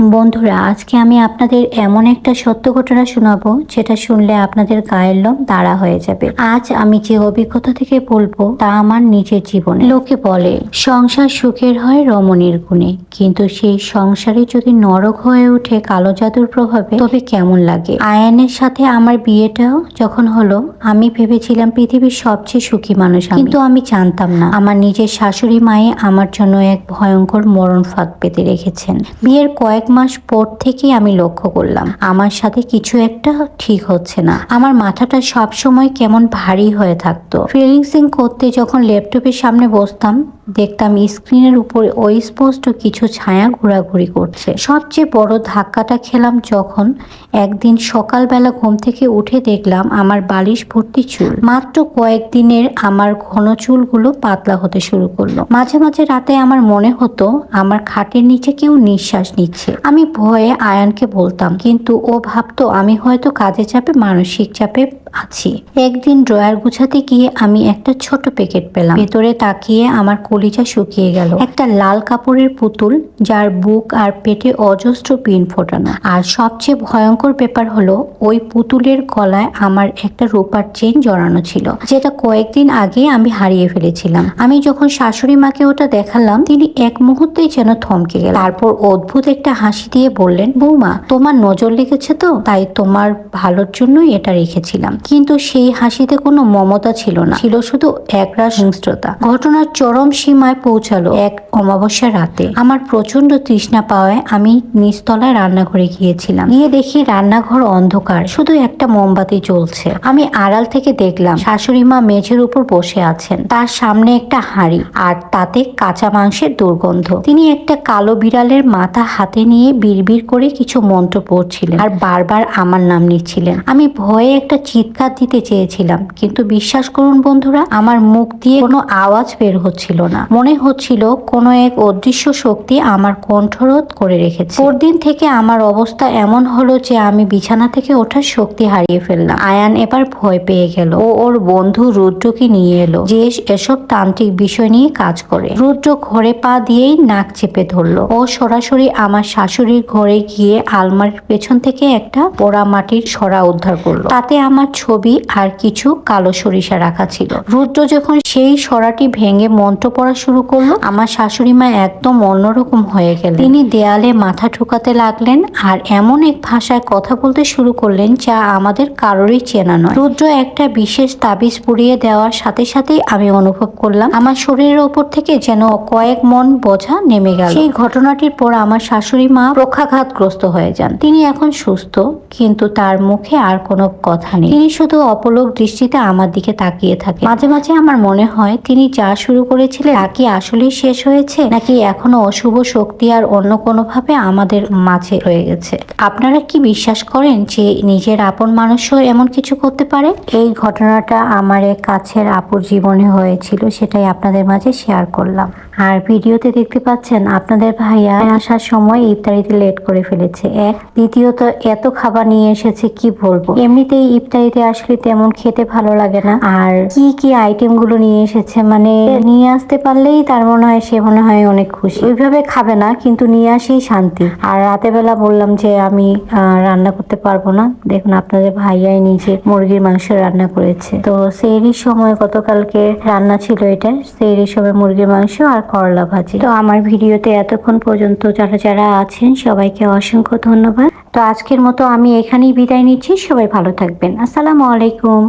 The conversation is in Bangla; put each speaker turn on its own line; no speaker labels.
বন্ধুরা, আজকে আমি আপনাদের এমন একটা সত্য ঘটনা শোনাবো যেটা শুনলে আপনাদের গায়ের লোম দাঁড়া হয়ে যাবে। আজ আমি যে অভিজ্ঞতা থেকে বলবো তা আমার নিজের জীবনে। লোকে বলে সংসার সুখের হয় রমণীর গুণে, কিন্তু সেই সংসারে যদি নরক হয়ে ওঠে কালো জাদুর প্রভাবে তবে কেমন লাগে। আয়ানের সাথে আমার বিয়েটাও যখন হলো আমি ভেবেছিলাম পৃথিবীর সবচেয়ে সুখী মানুষ, কিন্তু আমি জানতাম না আমার নিজের শাশুড়ি মায়ে আমার জন্য এক ভয়ঙ্কর মরণ ফাঁদ পেতে রেখেছেন। বিয়ের কয়েক মাস পর থেকে আমি লক্ষ্য করলাম আমার সাথে কিছু একটা ঠিক হচ্ছে না। আমার মাথাটা সব সময় কেমন ভারী হয়ে থাকতো। ফ্রিল্যান্সিং করতে যখন ল্যাপটপের সামনে বসতাম দেখতাম স্ক্রিনের উপরে অস্পষ্ট কিছু ছায়া ঘোরাঘুরি করছে। সবচেয়ে বড় ধাক্কাটা খেলাম যখন একদিন সকালবেলা ঘুম থেকে উঠে দেখলাম আমার বালিশ ভর্তি চুল। মাত্র কয়েকদিনের আমার ঘন চুলগুলো পাতলা হতে শুরু করলো। মাঝে মাঝে রাতে আমার মনে হতো আমার খাটের নিচে কেউ নিঃশ্বাস নিচ্ছে। আমি ভয়ে আয়ানকে বলতাম, কিন্তু ও ভাবতো আমি হয়তো কাজে চাপে মানসিক চাপে আছি। একদিন ড্রয়ার গুছাতে গিয়ে আমি একটা ছোট প্যাকেট পেলাম। ভেতরে তাকিয়ে আমার কলিজা শুকিয়ে গেল। একটা লাল কাপড়ের পুতুল যার বুক আর পেটে অজস্র পিন ফোটানো। আর সবচেয়ে ভয়ঙ্কর ব্যাপার হলো ওই পুতুলের গলায় আমার একটা রূপার চেইন জড়ানো ছিল, যেটা কয়েকদিন আগে আমি হারিয়ে ফেলেছিলাম। আমি যখন শাশুড়ি মাকে ওটা দেখালাম তিনি এক মুহূর্তেই যেন থমকে গেলেন। তারপর অদ্ভুত একটা হাসি দিয়ে বললেন, বৌমা তোমার নজর লেগেছে তো, তাই তোমার ভালোর জন্যই এটা রেখেছিলাম। কিন্তু সেই হাসিতে কোনো মমতা ছিল না, ছিল শুধু একরাশ হিংস্রতা। ঘটনার চরম সীমায় পৌঁছালো এক অমাবস্যা রাতে। আমার প্রচন্ড তৃষ্ণা পাওয়ায় আমি নিচতলায় রান্নাঘরে গিয়েছিলাম। গিয়ে দেখি রান্নাঘর অন্ধকার, শুধু একটা মোমবাতি জ্বলছে। আমি আড়াল থেকে দেখলাম শাশুড়ি মা মেঝের উপর বসে আছেন, তার সামনে একটা হাঁড়ি আর তাতে কাঁচা মাংসের দুর্গন্ধ। তিনি একটা কালো বিড়ালের মাথা হাতে নিয়ে বিড়বিড় করে কিছু মন্ত্র পড়ছিলেন আর বারবার আমার নাম নিচ্ছিলেন। আমি ভয়ে একটা চিৎকার দিতে চেয়েছিলাম, কিন্তু বিশ্বাস করুন বন্ধুরা, আমার মুখ দিয়ে কোনো আওয়াজ বের হচ্ছিল না। মনে হচ্ছিল কোনো এক অদৃশ্য শক্তি আমার কণ্ঠরোধ করে রেখেছে। পরদিন থেকে আমার অবস্থা এমন হলো যে আমি বিছানা থেকে ওঠার শক্তি হারিয়ে ফেললাম। আয়ান এবার ভয় পেয়ে গেল। ও ওর বন্ধু রুদ্রকে নিয়ে এলো, যে এসব তান্ত্রিক বিষয় নিয়ে কাজ করে। রুদ্র ঘরে পা দিয়েই নাক চেপে ধরলো। ও সরাসরি আমার শাশুড়ির ঘরে গিয়ে আলমারির পেছন থেকে একটা পোড়া মাটির সরা উদ্ধার করলো। তাতে আমার ছবি আর কিছু কালো সরিষা রাখা ছিল। রুদ্র যখন সেই সরাটি ভেঙে মন্ত্র পড়া শুরু করলো, আমার শাশুড়ি মা একদম অন্যরকম হয়ে গেলেন। তিনি দেয়ালে মাথা ঠুকাতে লাগলেন আর এমন এক ভাষায় কথা বলতে শুরু করলেন যা আমাদের কারোরই চেনা নয়। রুদ্র একটা বিশেষ তাবিজ পুড়িয়ে দেওয়ার সাথে সাথেই আমি অনুভব করলাম আমার শরীরের ওপর থেকে যেন কয়েক মন বোঝা নেমে গেল। সেই ঘটনাটির পর আমার শাশুড়ি মা পক্ষাঘাতগ্রস্ত হয়ে যান। তিনি এখন সুস্থ, কিন্তু তার মুখে আর কোনো কথা নেই। তিনি শুধু অপলক দৃষ্টিতে আমার দিকে তাকিয়ে থাকে। মাঝে মাঝে আমার মনে হয় তিনি যা শুরু করেছিলেন তা কি আসলেই শেষ হয়েছে, নাকি এখনো অশুভ শক্তি আর অন্য কোনো ভাবে আমাদের মাঝে রয়ে গেছে। আপনারা কি বিশ্বাস করেন যে নিজের আপন মানুষও এমন কিছু করতে পারে? এই ঘটনাটা আমার এক কাছের আপুর জীবনে হয়েছিল, সেটাই আপনাদের মাঝে শেয়ার করলাম। আর ভিডিওতে দেখতে পাচ্ছেন আপনাদের ভাইয়া আসার সময় ইফতারিতে লেট করে ফেলেছে। দ্বিতীয়ত এত খাবার নিয়ে এসেছে কি বলবো। এমনিতেই ইফতারিতে আসলে তেমন খেতে ভালো লাগে না, আর কি কি আইটেম গুলো নিয়ে এসেছে, মানে নিয়ে আসতে পারলেই তার মনে হয় সে মনে হয় অনেক খুশি। ওইভাবে খাবে না, কিন্তু নিয়ে আসেই শান্তি। আর রাতের বেলা বললাম যে আমি রান্না করতে পারবো না, দেখুন আপনাদের ভাইয়াই নিজে মুরগির মাংস রান্না করেছে। তো সেহরির সময় গতকালকে রান্না ছিল এটা, সেহরির সময় মুরগির মাংস আর করলা ভাজি। তো আমার ভিডিওতে এতক্ষণ পর্যন্ত যারা যারা আছেন সবাইকে অসংখ্য ধন্যবাদ। তো আজকের মতো আমি এখানেই বিদায় নিচ্ছি। সবাই ভালো থাকবেন। আসসালামু আলাইকুম।